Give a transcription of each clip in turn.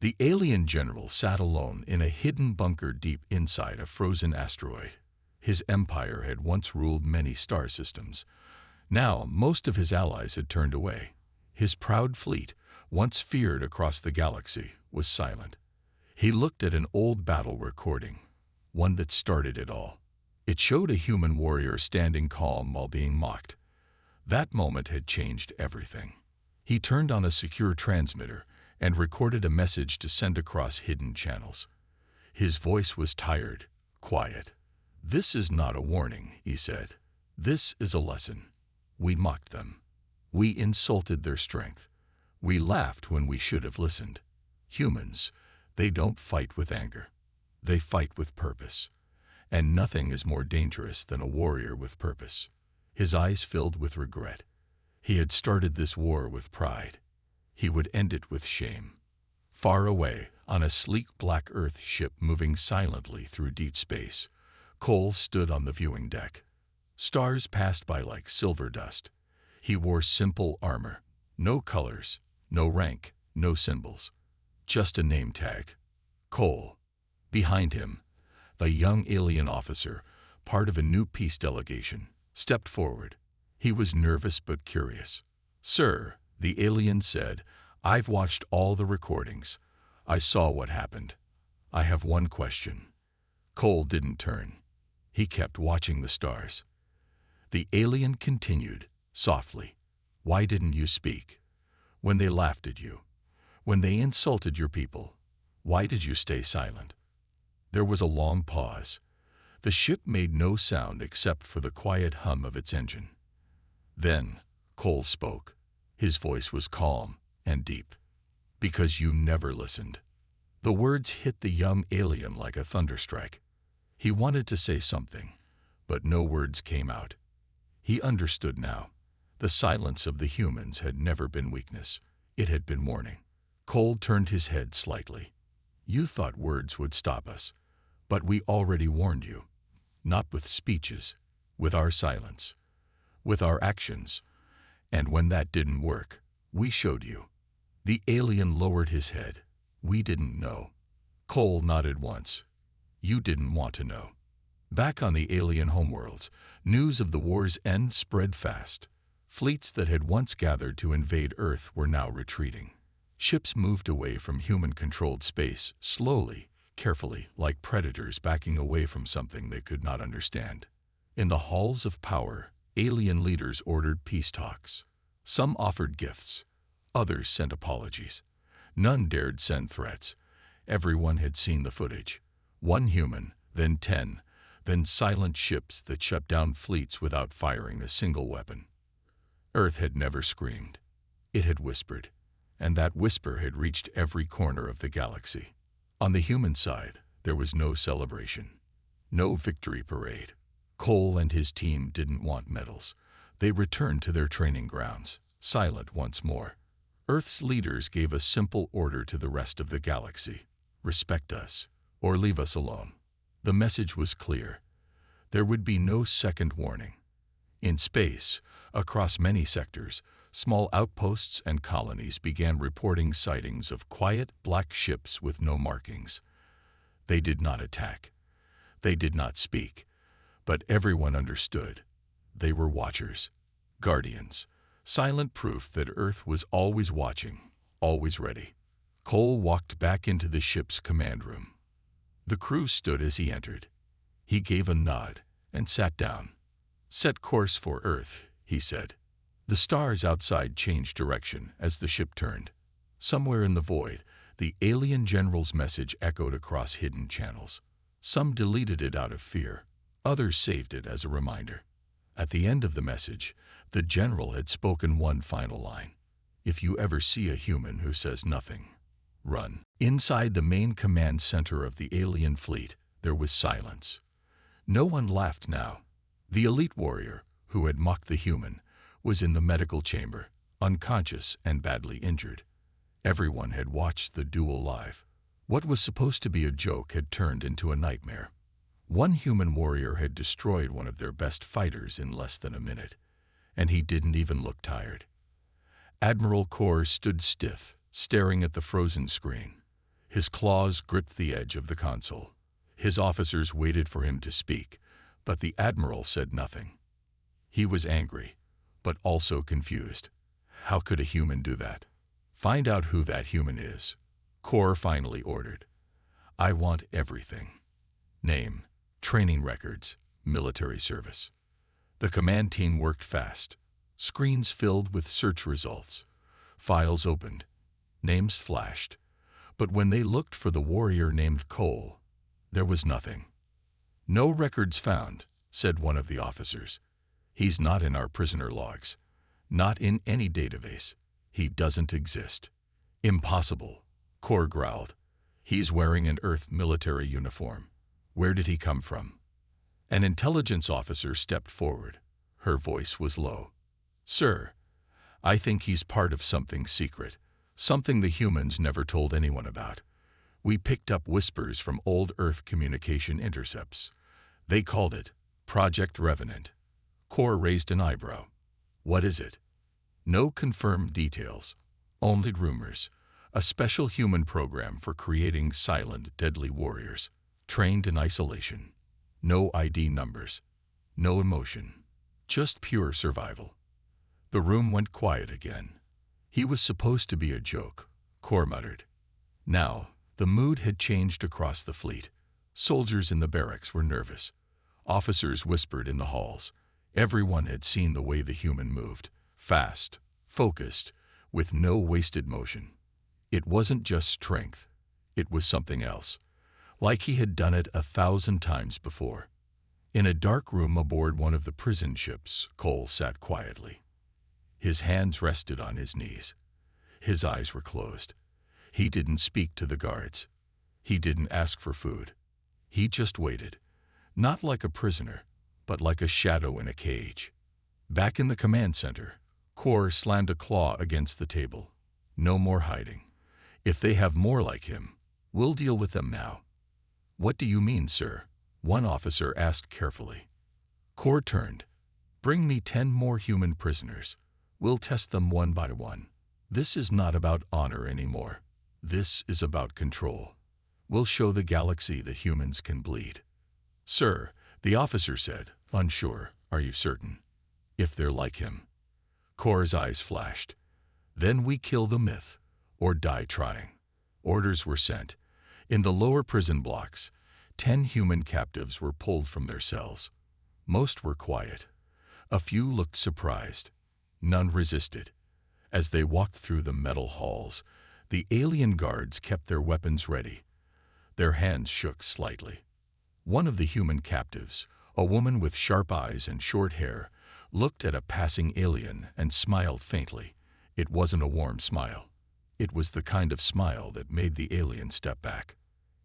The alien general sat alone in a hidden bunker deep inside a frozen asteroid. His empire had once ruled many star systems. Now, most of his allies had turned away. His proud fleet, once feared across the galaxy, was silent. He looked at an old battle recording, one that started it all. It showed a human warrior standing calm while being mocked. That moment had changed everything. He turned on a secure transmitter and recorded a message to send across hidden channels. His voice was tired, quiet. "This is not a warning," he said. "This is a lesson. We mocked them. We insulted their strength. We laughed when we should have listened. Humans, they don't fight with anger. They fight with purpose. And nothing is more dangerous than a warrior with purpose." His eyes filled with regret. He had started this war with pride. He would end it with shame. Far away, on a sleek black Earth ship moving silently through deep space, Cole stood on the viewing deck. Stars passed by like silver dust. He wore simple armor, no colors, no rank, no symbols. Just a name tag. Cole. Behind him, the young alien officer, part of a new peace delegation, stepped forward. He was nervous but curious. "Sir," the alien said, "I've watched all the recordings. I saw what happened. I have one question." Cole didn't turn. He kept watching the stars. The alien continued, softly. "Why didn't you speak? When they laughed at you, when they insulted your people, why did you stay silent?" There was a long pause. The ship made no sound except for the quiet hum of its engine. Then Cole spoke. His voice was calm and deep. "Because you never listened." The words hit the young alien like a thunderstrike. He wanted to say something, but no words came out. He understood now. The silence of the humans had never been weakness. It had been warning. Cole turned his head slightly. "You thought words would stop us, but we already warned you. Not with speeches, with our silence, with our actions. And when that didn't work, we showed you." The alien lowered his head. "We didn't know." Cole nodded once. "You didn't want to know." Back on the alien homeworlds, news of the war's end spread fast. Fleets that had once gathered to invade Earth were now retreating. Ships moved away from human-controlled space, slowly, carefully, like predators backing away from something they could not understand. In the halls of power, alien leaders ordered peace talks. Some offered gifts. Others sent apologies. None dared send threats. Everyone had seen the footage. One human, then 10, then silent ships that shut down fleets without firing a single weapon. Earth had never screamed. It had whispered, and that whisper had reached every corner of the galaxy. On the human side, there was no celebration, no victory parade. Cole and his team didn't want medals. They returned to their training grounds, silent once more. Earth's leaders gave a simple order to the rest of the galaxy: respect us, or leave us alone. The message was clear. There would be no second warning. In space, across many sectors, small outposts and colonies began reporting sightings of quiet black ships with no markings. They did not attack. They did not speak. But everyone understood. They were watchers, guardians, silent proof that Earth was always watching, always ready. Cole walked back into the ship's command room. The crew stood as he entered. He gave a nod and sat down. "Set course for Earth," he said. The stars outside changed direction as the ship turned. Somewhere in the void, the alien general's message echoed across hidden channels. Some deleted it out of fear. Others saved it as a reminder. At the end of the message, the general had spoken one final line: "If you ever see a human who says nothing, run." Inside the main command center of the alien fleet, there was silence. No one laughed now. The elite warrior, who had mocked the human, was in the medical chamber, unconscious and badly injured. Everyone had watched the duel live. What was supposed to be a joke had turned into a nightmare. One human warrior had destroyed one of their best fighters in less than a minute, and he didn't even look tired. Admiral Kor stood stiff, staring at the frozen screen. His claws gripped the edge of the console. His officers waited for him to speak, but the admiral said nothing. He was angry, but also confused. How could a human do that? Find out who that human is, Kor finally ordered. I want everything. Name, training records, military service. The command team worked fast. Screens filled with search results. Files opened. Names flashed. But when they looked for the warrior named Cole, there was nothing. No records found, said one of the officers. He's not in our prisoner logs. Not in any database. He doesn't exist. Impossible, Kor growled. He's wearing an Earth military uniform. Where did he come from? An intelligence officer stepped forward. Her voice was low. Sir, I think he's part of something secret, something the humans never told anyone about. We picked up whispers from old Earth communication intercepts. They called it Project Revenant. Kor raised an eyebrow. What is it? No confirmed details, only rumors. A special human program for creating silent, deadly warriors, trained in isolation. No ID numbers, no emotion, just pure survival. The room went quiet again. He was supposed to be a joke, Kor muttered. Now, the mood had changed across the fleet. Soldiers in the barracks were nervous. Officers whispered in the halls. Everyone had seen the way the human moved. Fast, focused, with no wasted motion. It wasn't just strength. It was something else. Like he had done it 1,000 times before. In a dark room aboard one of the prison ships, Cole sat quietly. His hands rested on his knees. His eyes were closed. He didn't speak to the guards. He didn't ask for food. He just waited. Not like a prisoner, but like a shadow in a cage. Back in the command center, Kor slammed a claw against the table. No more hiding. If they have more like him, we'll deal with them now. What do you mean, sir? One officer asked carefully. Kor turned. Bring me 10 more human prisoners. We'll test them one by one. This is not about honor anymore. This is about control. We'll show the galaxy that humans can bleed. Sir, the officer said, unsure, are you certain? If they're like him. Kor's eyes flashed. Then we kill the myth, or die trying. Orders were sent. In the lower prison blocks, 10 human captives were pulled from their cells. Most were quiet. A few looked surprised. None resisted. As they walked through the metal halls, the alien guards kept their weapons ready. Their hands shook slightly. One of the human captives, a woman with sharp eyes and short hair, looked at a passing alien and smiled faintly. It wasn't a warm smile. It was the kind of smile that made the alien step back.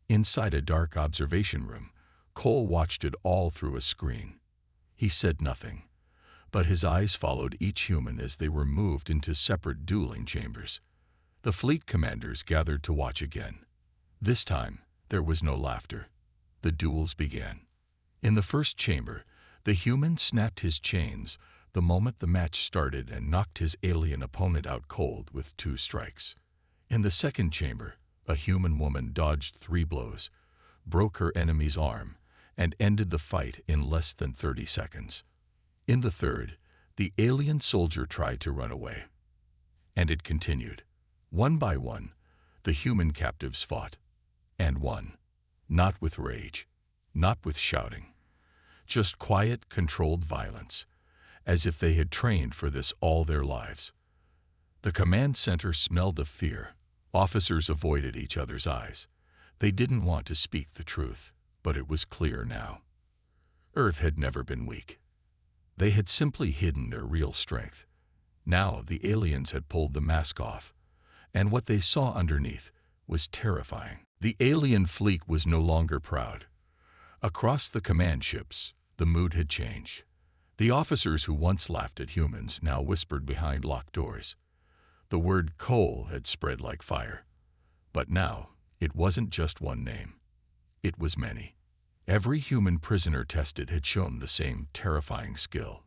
Inside a dark observation room, Cole watched it all through a screen. He said nothing, but his eyes followed each human as they were moved into separate dueling chambers. The fleet commanders gathered to watch again. This time, there was no laughter. The duels began. In the first chamber, the human snapped his chains the moment the match started and knocked his alien opponent out cold with 2 strikes. In the second chamber, a human woman dodged 3 blows, broke her enemy's arm, and ended the fight in less than 30 seconds. In the third, the alien soldier tried to run away. And it continued. One by one, the human captives fought, and won. Not with rage, not with shouting, just quiet, controlled violence, as if they had trained for this all their lives. The command center smelled of fear. Officers avoided each other's eyes. They didn't want to speak the truth, but it was clear now. Earth had never been weak. They had simply hidden their real strength. Now the aliens had pulled the mask off, and what they saw underneath was terrifying. The alien fleet was no longer proud. Across the command ships, the mood had changed. The officers who once laughed at humans now whispered behind locked doors. The word Cole had spread like fire. But now, it wasn't just one name. It was many. Every human prisoner tested had shown the same terrifying skill.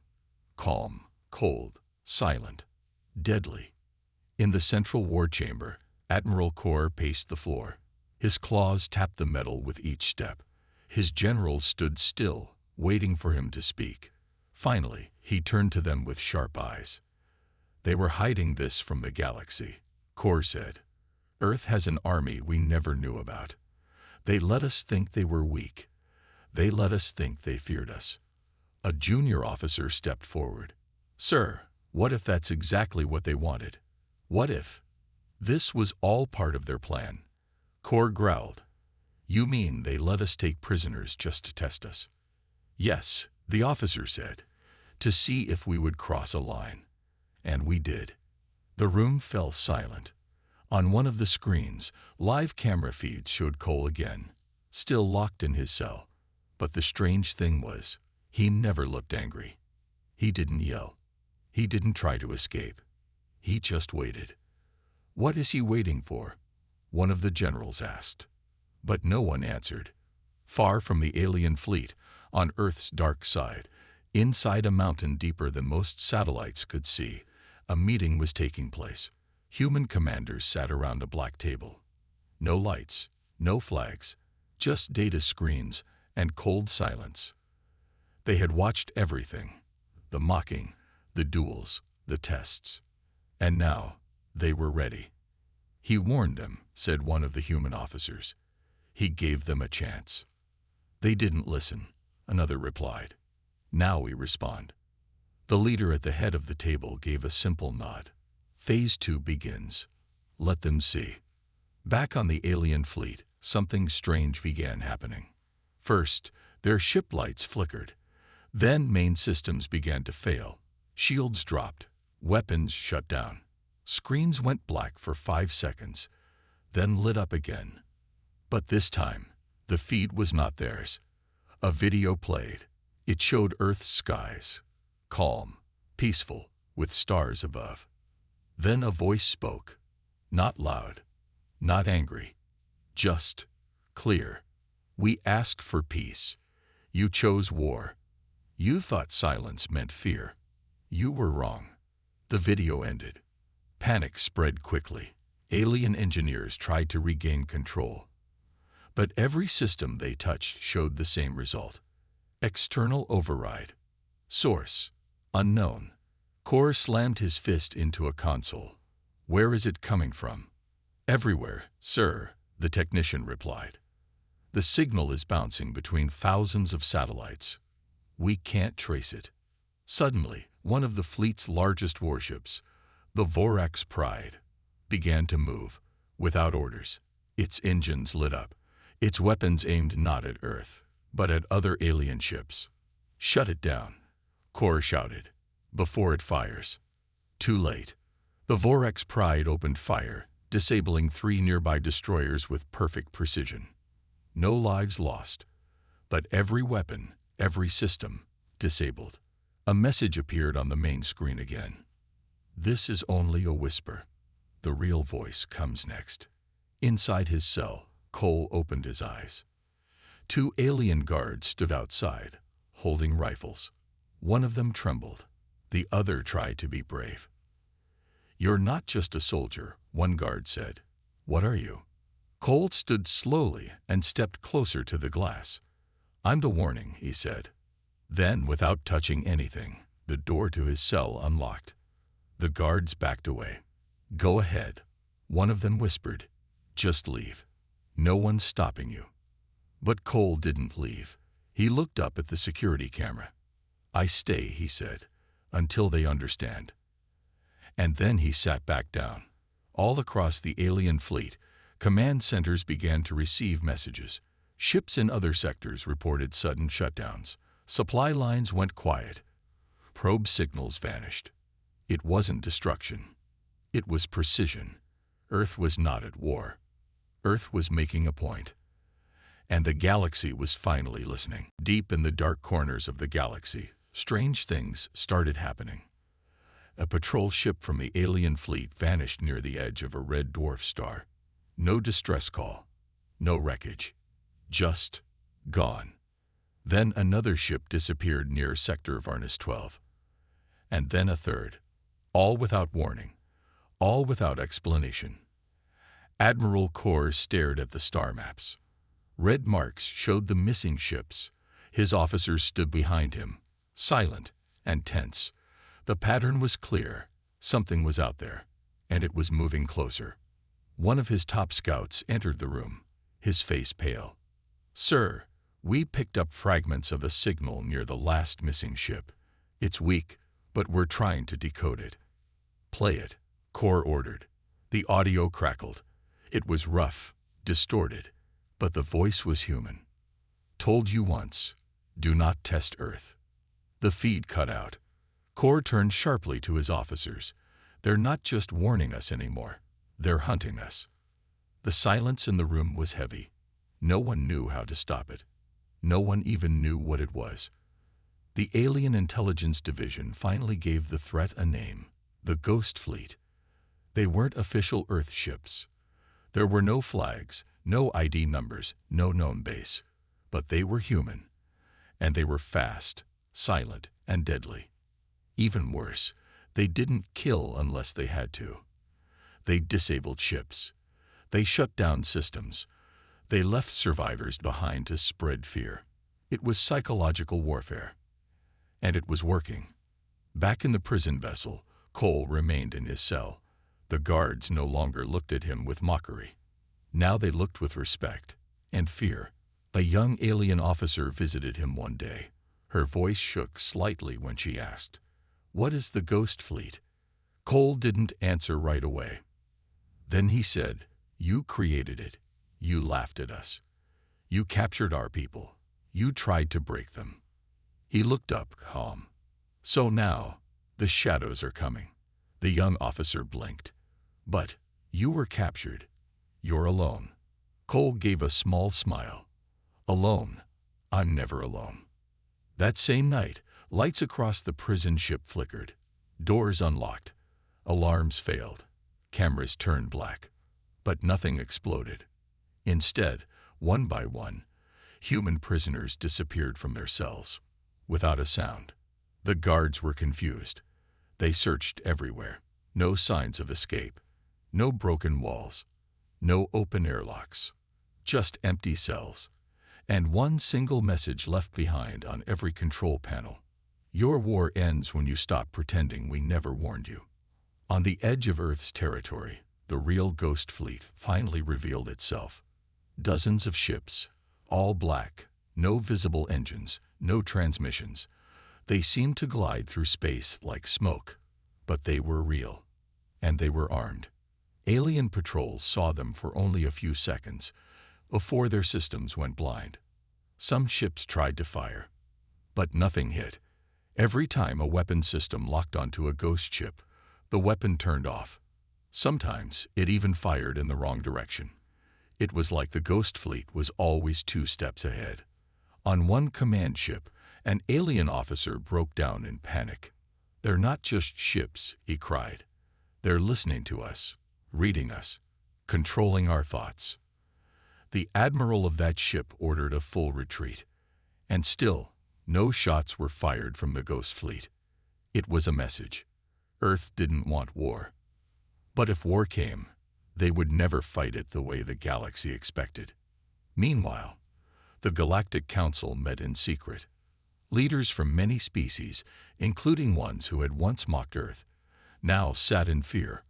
Calm, cold, silent, deadly. In the central war chamber, Admiral Kor paced the floor. His claws tapped the metal with each step. His generals stood still, waiting for him to speak. Finally, he turned to them with sharp eyes. "They were hiding this from the galaxy," Kor said. "Earth has an army we never knew about. They let us think they were weak. They let us think they feared us." A junior officer stepped forward. "Sir, what if that's exactly what they wanted? What if this was all part of their plan?" Kor growled. "You mean they let us take prisoners just to test us?" "Yes," the officer said, "to see if we would cross a line. And we did." The room fell silent. On one of the screens, live camera feeds showed Cole again, still locked in his cell. But the strange thing was, he never looked angry. He didn't yell. He didn't try to escape. He just waited. "What is he waiting for?" one of the generals asked. But no one answered. Far from the alien fleet, on Earth's dark side, inside a mountain deeper than most satellites could see, a meeting was taking place. Human commanders sat around a black table. No lights, no flags, just data screens and cold silence. They had watched everything, the mocking, the duels, the tests. And now they were ready. "He warned them," said one of the human officers. "He gave them a chance." "They didn't listen," another replied. "Now we respond." The leader at the head of the table gave a simple nod. "Phase 2 begins. Let them see." Back on the alien fleet, something strange began happening. First, their ship lights flickered. Then main systems began to fail. Shields dropped. Weapons shut down. Screens went black for 5 seconds, then lit up again. But this time, the feed was not theirs. A video played. It showed Earth's skies, calm, peaceful, with stars above. Then a voice spoke, not loud, not angry, just clear. "We asked for peace. You chose war. You thought silence meant fear. You were wrong." The video ended. Panic spread quickly. Alien engineers tried to regain control. But every system they touched showed the same result. External override. Source unknown. Kor slammed his fist into a console. "Where is it coming from?" "Everywhere, sir," the technician replied. "The signal is bouncing between thousands of satellites. We can't trace it." Suddenly, one of the fleet's largest warships, the Vorax Pride, began to move, without orders. Its engines lit up, its weapons aimed not at Earth, but at other alien ships. "Shut it down," Kor shouted, "before it fires." Too late. The Vorax Pride opened fire, disabling 3 nearby destroyers with perfect precision. No lives lost, but every weapon, every system, disabled. A message appeared on the main screen again. "This is only a whisper. The real voice comes next." Inside his cell, Cole opened his eyes. 2 alien guards stood outside, holding rifles. One of them trembled. The other tried to be brave. "You're not just a soldier," one guard said. "What are you?" Cole stood slowly and stepped closer to the glass. "I'm the warning," he said. Then, without touching anything, the door to his cell unlocked. The guards backed away. "Go ahead," one of them whispered. "Just leave. No one's stopping you." But Cole didn't leave. He looked up at the security camera. "I stay," he said, "until they understand." And then he sat back down. All across the alien fleet, command centers began to receive messages. Ships in other sectors reported sudden shutdowns. Supply lines went quiet. Probe signals vanished. It wasn't destruction. It was precision. Earth was not at war. Earth was making a point. And the galaxy was finally listening. Deep in the dark corners of the galaxy, strange things started happening. A patrol ship from the alien fleet vanished near the edge of a red dwarf star. No distress call. No wreckage. Just gone. Then another ship disappeared near Sector Varnus 12. And then a third. All without warning. All without explanation. Admiral Core stared at the star maps. Red marks showed the missing ships. His officers stood behind him, silent and tense. The pattern was clear. Something was out there, and it was moving closer. One of his top scouts entered the room, his face pale. "Sir, we picked up fragments of a signal near the last missing ship. It's weak, but we're trying to decode it." "Play it," Core ordered. The audio crackled. It was rough, distorted, but the voice was human. "Told you once, do not test Earth." The feed cut out. Core turned sharply to his officers. "They're not just warning us anymore. They're hunting us." The silence in the room was heavy. No one knew how to stop it. No one even knew what it was. The Alien Intelligence Division finally gave the threat a name: the Ghost Fleet. They weren't official Earth ships. There were no flags, no ID numbers, no known base. But they were human. And they were fast, silent, and deadly. Even worse, they didn't kill unless they had to. They disabled ships. They shut down systems. They left survivors behind to spread fear. It was psychological warfare. And it was working. Back in the prison vessel, Cole remained in his cell. The guards no longer looked at him with mockery. Now they looked with respect and fear. A young alien officer visited him one day. Her voice shook slightly when she asked, "What is the Ghost Fleet?" Cole didn't answer right away. Then he said, "You created it. You laughed at us. You captured our people. You tried to break them." He looked up, calm. "So now, the shadows are coming." The young officer blinked. "But you were captured. You're alone." Cole gave a small smile. "Alone? I'm never alone." That same night, lights across the prison ship flickered. Doors unlocked. Alarms failed. Cameras turned black. But nothing exploded. Instead, one by one, human prisoners disappeared from their cells, without a sound. The guards were confused. They searched everywhere. No signs of escape. No broken walls. No open airlocks. Just empty cells. And one single message left behind on every control panel: "Your war ends when you stop pretending we never warned you." On the edge of Earth's territory, the real Ghost Fleet finally revealed itself. Dozens of ships, all black, no visible engines, no transmissions. They seemed to glide through space like smoke. But they were real. And they were armed. Alien patrols saw them for only a few seconds before their systems went blind. Some ships tried to fire, but nothing hit. Every time a weapon system locked onto a ghost ship, the weapon turned off. Sometimes it even fired in the wrong direction. It was like the Ghost Fleet was always 2 steps ahead. On one command ship, an alien officer broke down in panic. "They're not just ships," he cried. "They're listening to us, reading us, controlling our thoughts." The admiral of that ship ordered a full retreat. And still, no shots were fired from the Ghost Fleet. It was a message. Earth didn't want war. But if war came, they would never fight it the way the galaxy expected. Meanwhile, the Galactic Council met in secret. Leaders from many species, including ones who had once mocked Earth, now sat in fear.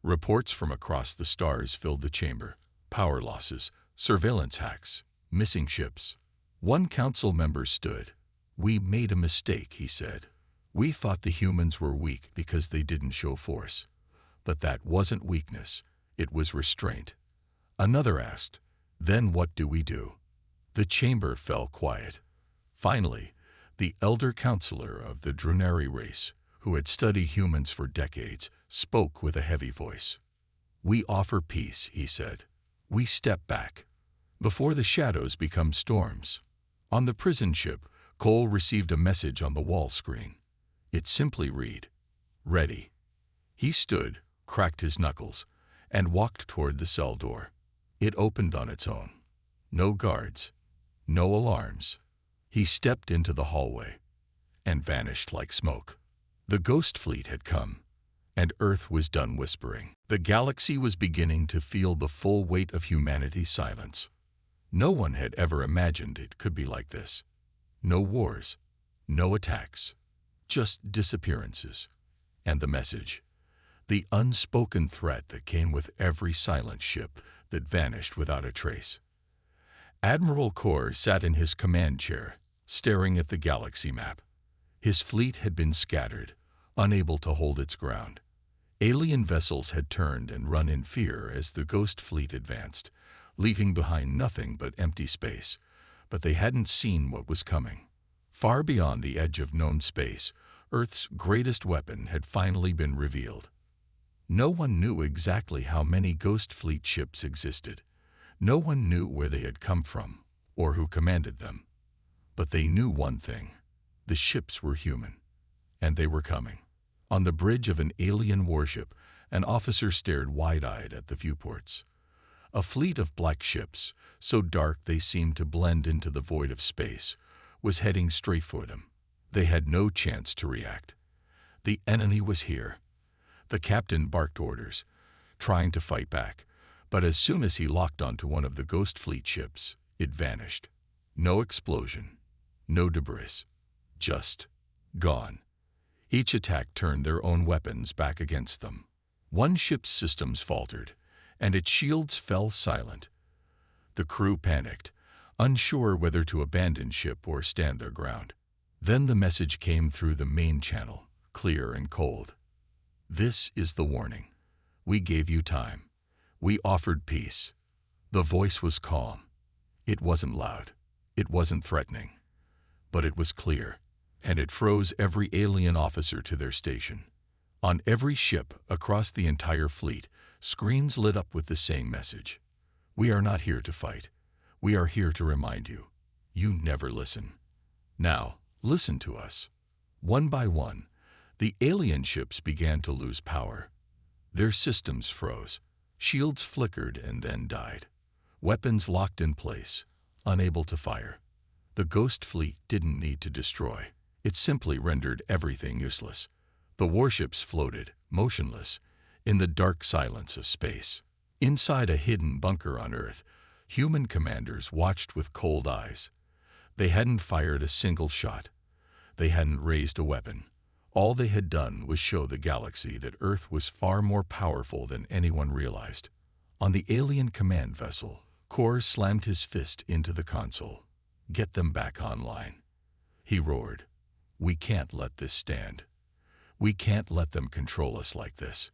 Reports from across the stars filled the chamber: power losses, surveillance hacks, missing ships. One council member stood. "We made a mistake," he said. "We thought the humans were weak because they didn't show force. But that wasn't weakness, it was restraint." Another asked, "Then what do we do?" The chamber fell quiet. Finally, the elder counselor of the Drunari race, who had studied humans for decades, spoke with a heavy voice. "We offer peace," he said. "We step back, before the shadows become storms." On the prison ship, Cole received a message on the wall screen. It simply read, "Ready." He stood, cracked his knuckles, and walked toward the cell door. It opened on its own. No guards, no alarms. He stepped into the hallway and vanished like smoke. The Ghost Fleet had come. and Earth was done whispering. The galaxy was beginning to feel the full weight of humanity's silence. No one had ever imagined it could be like this. No wars, no attacks, just disappearances. And the message, the unspoken threat that came with every silent ship that vanished without a trace. Admiral Kor sat in his command chair, staring at the galaxy map. His fleet had been scattered, unable to hold its ground. Alien vessels had turned and run in fear as the Ghost Fleet advanced, leaving behind nothing but empty space. But they hadn't seen what was coming. Far beyond the edge of known space, Earth's greatest weapon had finally been revealed. No one knew exactly how many Ghost Fleet ships existed. No one knew where they had come from, or who commanded them. But they knew one thing. The ships were human, and they were coming. On the bridge of an alien warship, an officer stared wide-eyed at the viewports. A fleet of black ships, so dark they seemed to blend into the void of space, was heading straight for them. They had no chance to react. The enemy was here. The captain barked orders, trying to fight back, but as soon as he locked onto one of the Ghost Fleet ships, it vanished. No explosion, no debris, just gone. Each attack turned their own weapons back against them. One ship's systems faltered, and its shields fell silent. The crew panicked, unsure whether to abandon ship or stand their ground. Then the message came through the main channel, clear and cold. "This is the warning. We gave you time. We offered peace." The voice was calm. It wasn't loud. It wasn't threatening. But it was clear, and it froze every alien officer to their station. On every ship across the entire fleet, screens lit up with the same message. "We are not here to fight. We are here to remind you. You never listen. Now, listen to us." One by one, the alien ships began to lose power. Their systems froze. Shields flickered and then died. Weapons locked in place, unable to fire. The Ghost Fleet didn't need to destroy. It simply rendered everything useless. The warships floated, motionless, in the dark silence of space. Inside a hidden bunker on Earth, human commanders watched with cold eyes. They hadn't fired a single shot. They hadn't raised a weapon. All they had done was show the galaxy that Earth was far more powerful than anyone realized. On the alien command vessel, Kor slammed his fist into the console. "Get them back online." He roared. "We can't let this stand. We can't let them control us like this."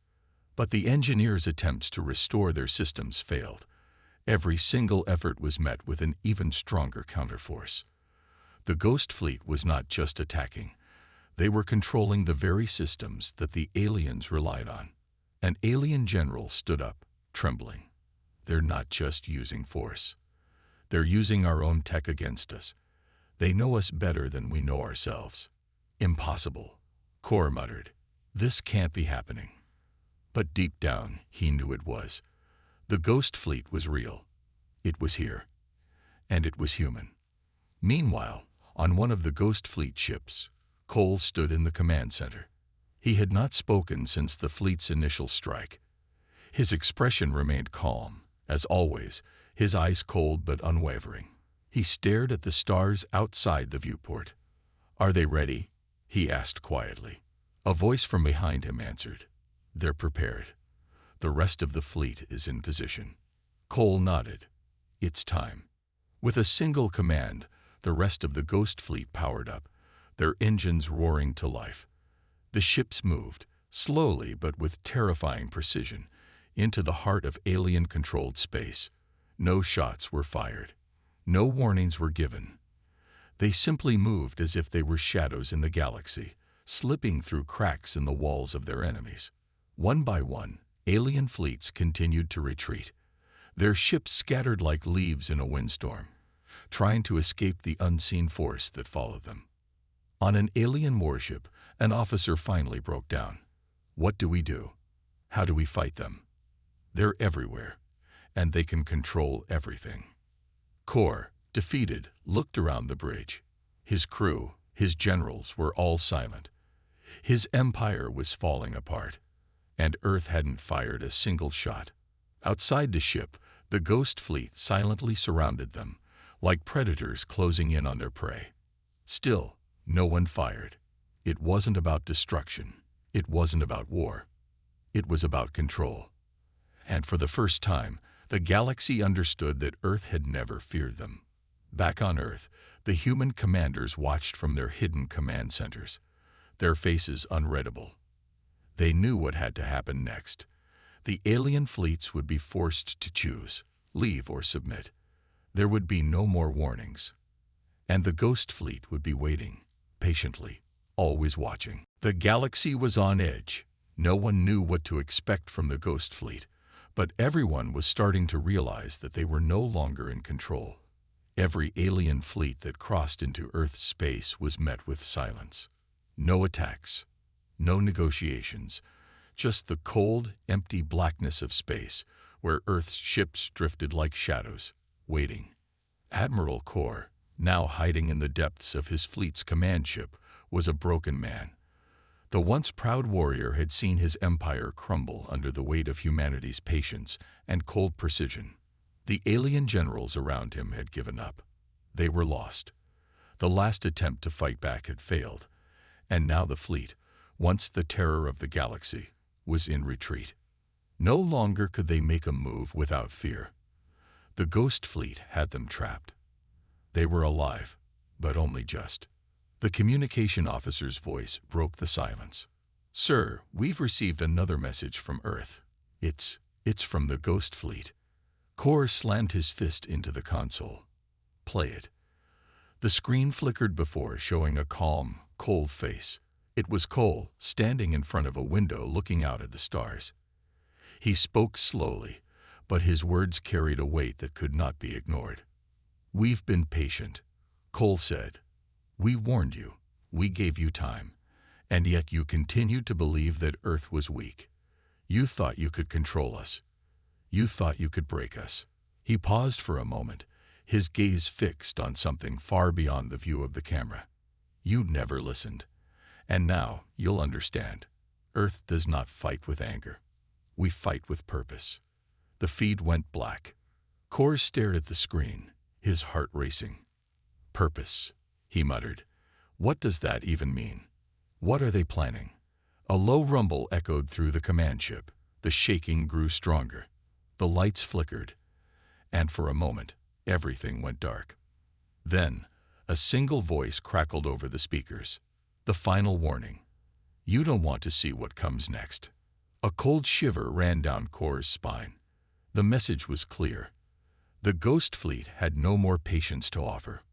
But the engineers' attempts to restore their systems failed. Every single effort was met with an even stronger counterforce. The Ghost Fleet was not just attacking. They were controlling the very systems that the aliens relied on. An alien general stood up, trembling. "They're not just using force. They're using our own tech against us. They know us better than we know ourselves." "Impossible," Kor muttered. "This can't be happening." But deep down, he knew it was. The Ghost Fleet was real. It was here. And it was human. Meanwhile, on one of the Ghost Fleet ships, Cole stood in the command center. He had not spoken since the fleet's initial strike. His expression remained calm, as always, his eyes cold but unwavering. He stared at the stars outside the viewport. "Are they ready?" he asked quietly. A voice from behind him answered. "They're prepared. The rest of the fleet is in position." Cole nodded. "It's time." With a single command, the rest of the Ghost Fleet powered up, their engines roaring to life. The ships moved, slowly but with terrifying precision, into the heart of alien-controlled space. No shots were fired. No warnings were given. They simply moved as if they were shadows in the galaxy, slipping through cracks in the walls of their enemies. One by one, alien fleets continued to retreat, their ships scattered like leaves in a windstorm, trying to escape the unseen force that followed them. On an alien warship, an officer finally broke down. "What do we do? How do we fight them? They're everywhere, and they can control everything." Kor, defeated, looked around the bridge. His crew, his generals were all silent. His empire was falling apart. and Earth hadn't fired a single shot. Outside the ship, the Ghost Fleet silently surrounded them, like predators closing in on their prey. Still, no one fired. It wasn't about destruction. It wasn't about war. It was about control. And for the first time, the galaxy understood that Earth had never feared them. Back on Earth, the human commanders watched from their hidden command centers, their faces unreadable. They knew what had to happen next. The alien fleets would be forced to choose, leave or submit. There would be no more warnings. And the Ghost Fleet would be waiting, patiently, always watching. The galaxy was on edge. No one knew what to expect from the Ghost Fleet, but everyone was starting to realize that they were no longer in control. Every alien fleet that crossed into Earth's space was met with silence. No attacks, no negotiations, just the cold, empty blackness of space, where Earth's ships drifted like shadows, waiting. Admiral Kor, now hiding in the depths of his fleet's command ship, was a broken man. The once proud warrior had seen his empire crumble under the weight of humanity's patience and cold precision. The alien generals around him had given up. They were lost. The last attempt to fight back had failed, and now the fleet, once the terror of the galaxy, was in retreat. No longer could they make a move without fear. The Ghost Fleet had them trapped. They were alive, but only just. The communication officer's voice broke the silence. "Sir, we've received another message from Earth. It's from the Ghost Fleet." Kor slammed his fist into the console. "Play it." The screen flickered before, showing a calm, cold face. It was Cole, standing in front of a window looking out at the stars. He spoke slowly, but his words carried a weight that could not be ignored. "We've been patient," Cole said. "We warned you. We gave you time. And yet you continued to believe that Earth was weak. You thought you could control us. You thought you could break us." He paused for a moment, his gaze fixed on something far beyond the view of the camera. "You never listened. And now you'll understand. Earth does not fight with anger. We fight with purpose." The feed went black. Kor stared at the screen, his heart racing. "Purpose," he muttered. "What does that even mean? What are they planning?" A low rumble echoed through the command ship. The shaking grew stronger. The lights flickered, and for a moment, everything went dark. Then, a single voice crackled over the speakers. The final warning. "You don't want to see what comes next." A cold shiver ran down Kor's spine. The message was clear. The Ghost Fleet had no more patience to offer.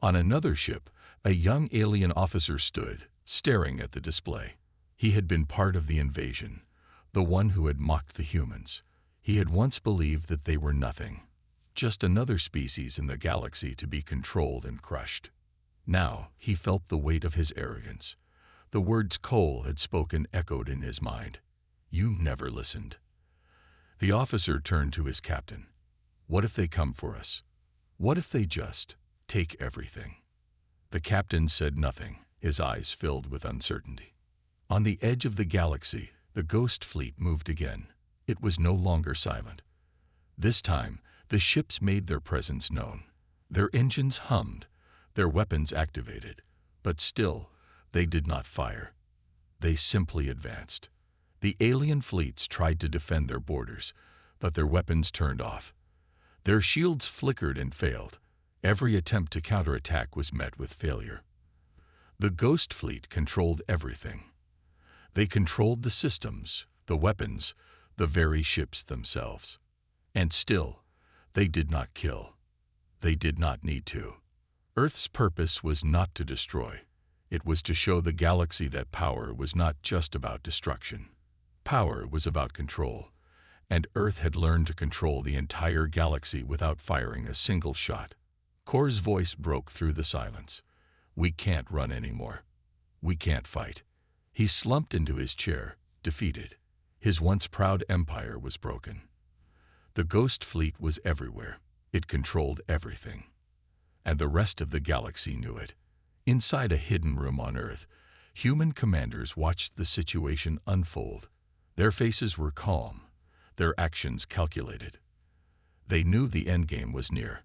On another ship, a young alien officer stood, staring at the display. He had been part of the invasion, the one who had mocked the humans. He had once believed that they were nothing, just another species in the galaxy to be controlled and crushed. Now he felt the weight of his arrogance. The words Cole had spoken echoed in his mind. "You never listened." The officer turned to his captain. "What if they come for us? What if they just take everything?" The captain said nothing, his eyes filled with uncertainty. On the edge of the galaxy, the Ghost Fleet moved again. It was no longer silent. This time, the ships made their presence known. Their engines hummed, their weapons activated, but still, they did not fire. They simply advanced. The alien fleets tried to defend their borders, but their weapons turned off. Their shields flickered and failed. Every attempt to counterattack was met with failure. The Ghost Fleet controlled everything. They controlled the systems, the weapons, the very ships themselves. And still, they did not kill. They did not need to. Earth's purpose was not to destroy. It was to show the galaxy that power was not just about destruction. Power was about control, and Earth had learned to control the entire galaxy without firing a single shot. Kor's voice broke through the silence. "We can't run anymore. We can't fight." He slumped into his chair, defeated. His once proud empire was broken. The Ghost Fleet was everywhere. It controlled everything. And the rest of the galaxy knew it. Inside a hidden room on Earth, human commanders watched the situation unfold. Their faces were calm, their actions calculated. They knew the endgame was near.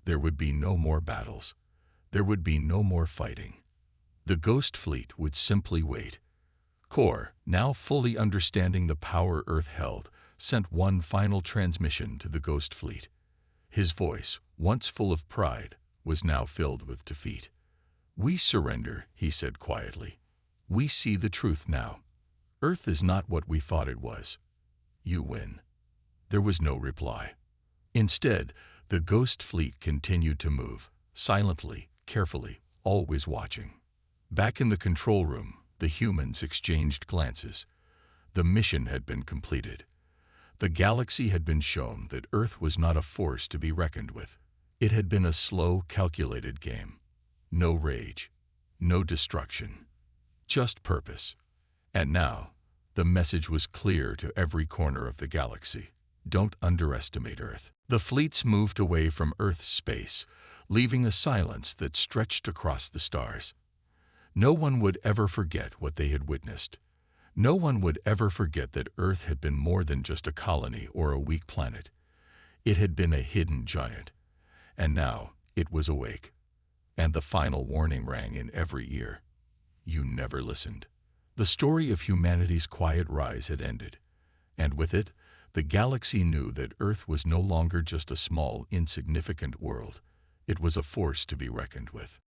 There would be no more battles. There would be no more fighting. The Ghost Fleet would simply wait. Kor, now fully understanding the power Earth held, sent one final transmission to the Ghost Fleet. His voice, once full of pride, was now filled with defeat. "We surrender," he said quietly. "We see the truth now. Earth is not what we thought it was. You win." There was no reply. Instead, the Ghost Fleet continued to move, silently, carefully, always watching. Back in the control room, the humans exchanged glances. The mission had been completed. The galaxy had been shown that Earth was not a force to be reckoned with. It had been a slow, calculated game. No rage, no destruction, just purpose. And now, the message was clear to every corner of the galaxy. Don't underestimate Earth. The fleets moved away from Earth's space, leaving a silence that stretched across the stars. No one would ever forget what they had witnessed. No one would ever forget that Earth had been more than just a colony or a weak planet. It had been a hidden giant. And now it was awake. And the final warning rang in every ear. You never listened. The story of humanity's quiet rise had ended. And with it, the galaxy knew that Earth was no longer just a small, insignificant world. It was a force to be reckoned with.